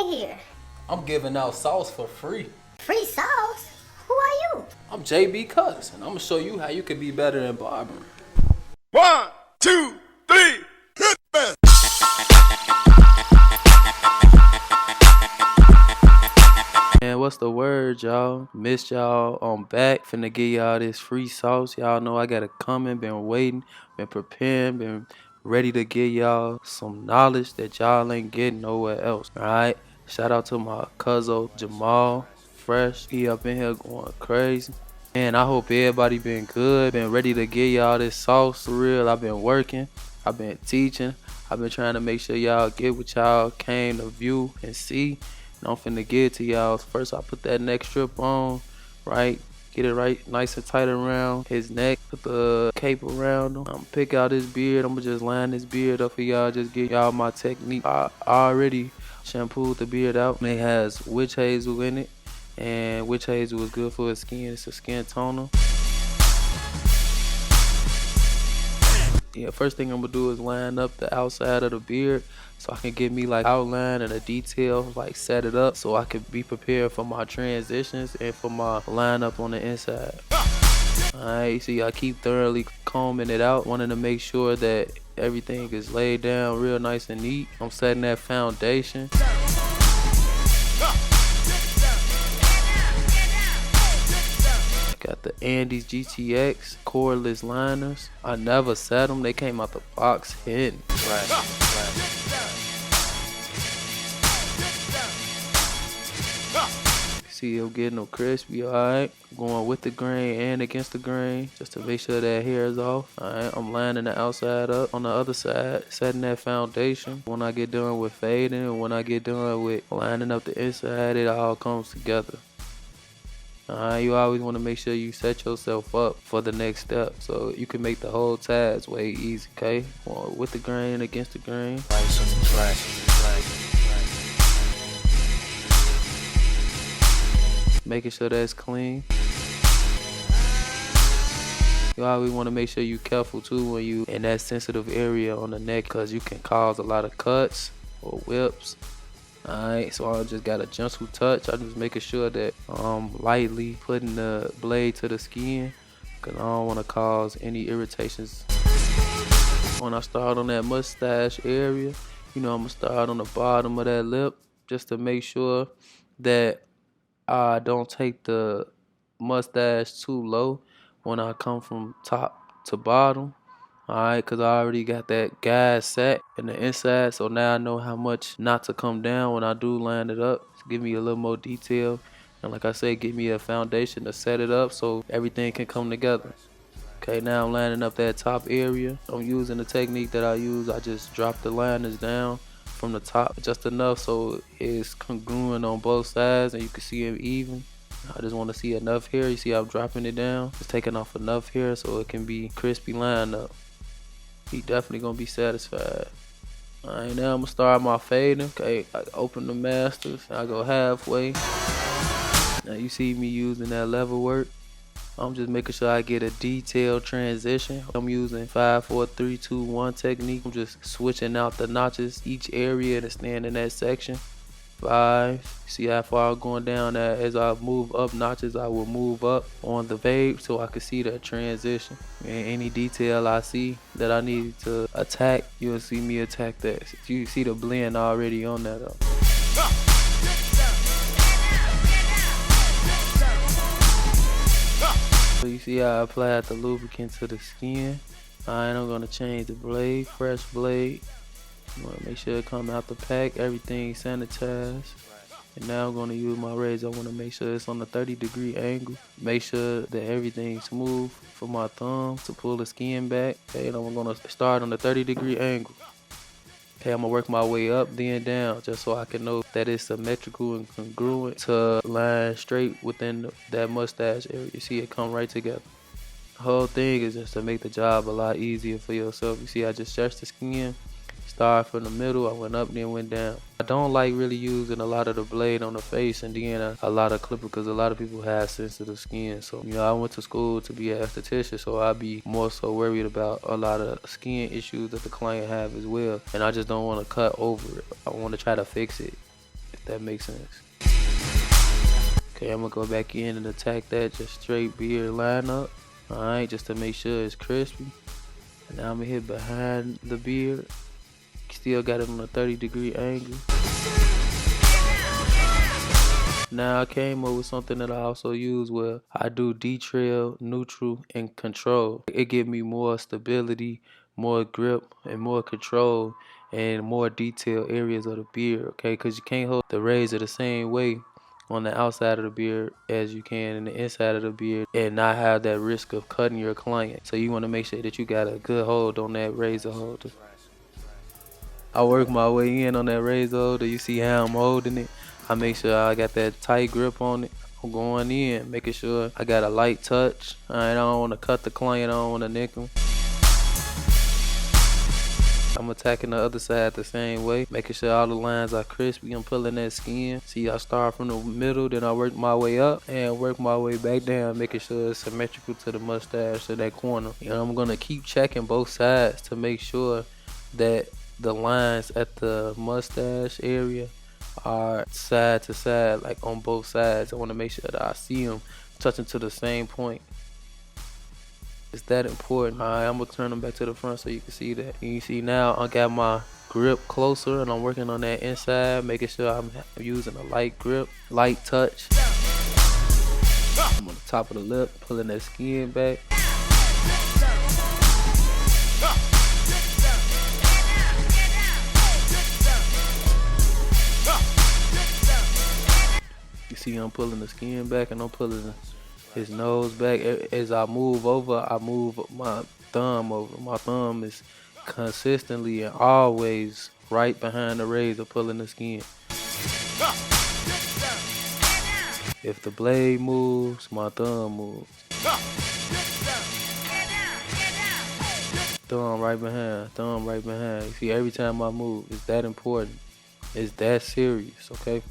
doing here? I'm giving out sauce for free. Free sauce? Who are you? I'm jaybcutz, and I'm gonna show you how you can be better than barbering. 1, 2, 3, hit me! Man, what's the word, y'all? Missed y'all. I'm back. Finna give y'all this free sauce. Y'all know I got it coming. Been waiting, been preparing, been ready to give y'all some knowledge that y'all ain't getting nowhere else. Alright? Shout out to my cousin Jamal. Fresh. He up in here going crazy. Man, I hope everybody been good. Been ready to give y'all this sauce for real. I've been working. I've been teaching. I've been trying to make sure y'all get what y'all came to view and see. And I'm finna get it to y'all. First, I put that neck strip on, right? Get it right, nice and tight around his neck. Put the cape around him. I'm gonna pick out his beard. I'm gonna just line this beard up for y'all. Just get y'all my technique. I already shampooed the beard out. It has witch hazel in it. And witch hazel is good for his skin. It's a skin toner. Yeah, first thing I'm gonna do is line up the outside of the beard so I can get me like outline and a detail, like set it up so I can be prepared for my transitions and for my lineup on the inside. Alright, see, I keep thoroughly combing it out, wanting to make sure that everything is laid down real nice and neat. I'm setting that foundation. Got the Andes GTX cordless liners. I never set them. They came out the box hidden. Right. See, I'm getting them crispy, alright. Going with the grain and against the grain just to make sure that hair is off. Alright, I'm lining the outside up on the other side, setting that foundation. When I get done with fading and when I get done with lining up the inside, it all comes together. You always want to make sure you set yourself up for the next step so you can make the whole task way easy, okay? With the grain, against the grain. Making sure that's clean. You always want to make sure you're careful too when you in that sensitive area on the neck because you can cause a lot of cuts or whips. Alright, so I just got a gentle touch. I'm just making sure that I'm lightly putting the blade to the skin because I don't want to cause any irritations. When I start on that mustache area, you know, I'm going to start on the bottom of that lip just to make sure that I don't take the mustache too low when I come from top to bottom. Alright, because I already got that guide set in the inside, so now I know how much not to come down when I do line it up. Give me a little more detail, and like I said, give me a foundation to set it up so everything can come together. Okay, now I'm lining up that top area. I'm using the technique that I use. I just drop the liners down from the top just enough so it's congruent on both sides and you can see it even. I just want to see enough hair. You see I'm dropping it down. Just taking off enough hair so it can be crispy lined up. He definitely gonna be satisfied. Alright, now I'm gonna start my fading. Okay, I open the masters. I go halfway. Now you see me using that level work. I'm just making sure I get a detailed transition. I'm using 5, 4, 3, 2, 1 technique. I'm just switching out the notches each area to stand in that section. 5. See how far I'm going down. As I move up notches, I will move up on the fade so I can see the transition. And any detail I see that I need to attack, you'll see me attack that. You see the blend already on that up. So you see how I applied the lubricant to the skin. Alright, I'm gonna change the blade, fresh blade. I want to make sure it come out the pack, everything sanitized. And now I'm going to use my razor. I want to make sure it's on a 30-degree angle. Make sure that everything's smooth for my thumb to pull the skin back. Okay, and I'm going to start on the 30-degree angle. Okay, I'm going to work my way up, then down, just so I can know that it's symmetrical and congruent to line straight within that mustache area. You see it come right together. The whole thing is just to make the job a lot easier for yourself. You see I just stretched the skin. Started from the middle, I went up, then went down. I don't like really using a lot of the blade on the face and then a lot of clipper because a lot of people have sensitive skin. So, you know, I went to school to be an esthetician, so I'd be more so worried about a lot of skin issues that the client have as well. And I just don't want to cut over it. I want to try to fix it That makes sense. Okay, I'm gonna go back in and attack that just straight beard lineup. Alright, just to make sure it's crispy. And now I'm gonna hit behind the beard. Still got it on a 30-degree angle. Now I came up with something that I also use where I do detrail, neutral, and control. It gives me more stability, more grip, and more control, and more detailed areas of the beard, okay? Because you can't hold the razor the same way on the outside of the beard as you can in the inside of the beard and not have that risk of cutting your client. So you want to make sure that you got a good hold on that razor holder. I work my way in on that razor holder. You see how I'm holding it? I make sure I got that tight grip on it. I'm going in, making sure I got a light touch. I don't want to cut the client, I don't want to nick him. I'm attacking the other side the same way, making sure all the lines are crispy. I'm pulling that skin. See, I start from the middle, then I work my way up and work my way back down, making sure it's symmetrical to the mustache, to that corner. And I'm gonna keep checking both sides to make sure that the lines at the mustache area are side to side, like on both sides. I want to make sure that I see them touching to the same point. It's that important. Alright, I'm gonna turn them back to the front so you can see that. And you see now I got my grip closer and I'm working on that inside, making sure I'm using a light grip, light touch. I'm on the top of the lip, pulling that skin back. You see I'm pulling the skin back and I'm pulling his nose back. As I move over, I move my thumb over. My thumb is consistently and always right behind the razor, pulling the skin. If the blade moves, my thumb moves. Thumb right behind, thumb right behind. You see, every time I move, it's that important. It's that serious, okay?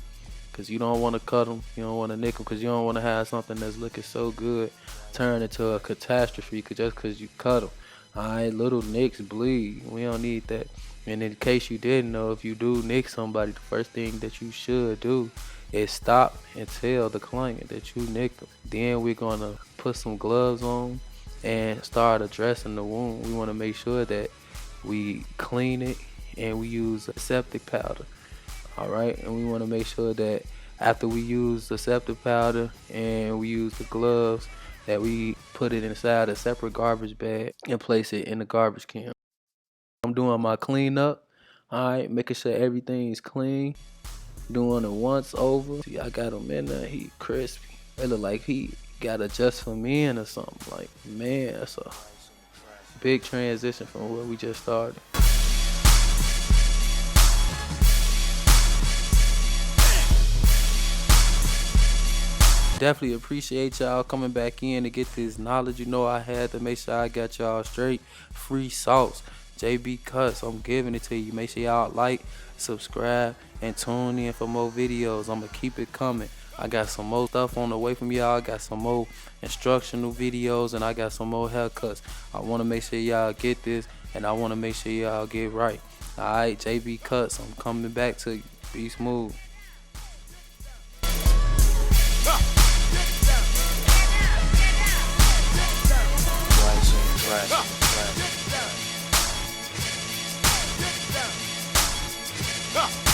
Because you don't want to cut them, you don't want to nick them, because you don't want to have something that's looking so good turn into a catastrophe just because you cut them. Alright, little nicks bleed. We don't need that. And in case you didn't know, if you do nick somebody, the first thing that you should do is stop and tell the client that you nicked them. Then we're going to put some gloves on and start addressing the wound. We want to make sure that we clean it and we use aseptic powder. Alright, and we want to make sure that after we use the aseptic powder and we use the gloves, that we put it inside a separate garbage bag and place it in the garbage can. I'm doing my cleanup, alright, making sure everything's clean, doing it once over. See, I got him in there, he crispy. It look like he got a just for men or something. Like, man, that's a big transition from where we just started. Definitely appreciate y'all coming back in to get this knowledge. You know I had to make sure I got y'all straight. Free sauce. jaybcutz, I'm giving it to you. Make sure y'all like, subscribe, and tune in for more videos. I'm going to keep it coming. I got some more stuff on the way from y'all. I got some more instructional videos, and I got some more haircuts. I want to make sure y'all get this, and I want to make sure y'all get right. Alright, jaybcutz, I'm coming back to you. Be smooth. Huh.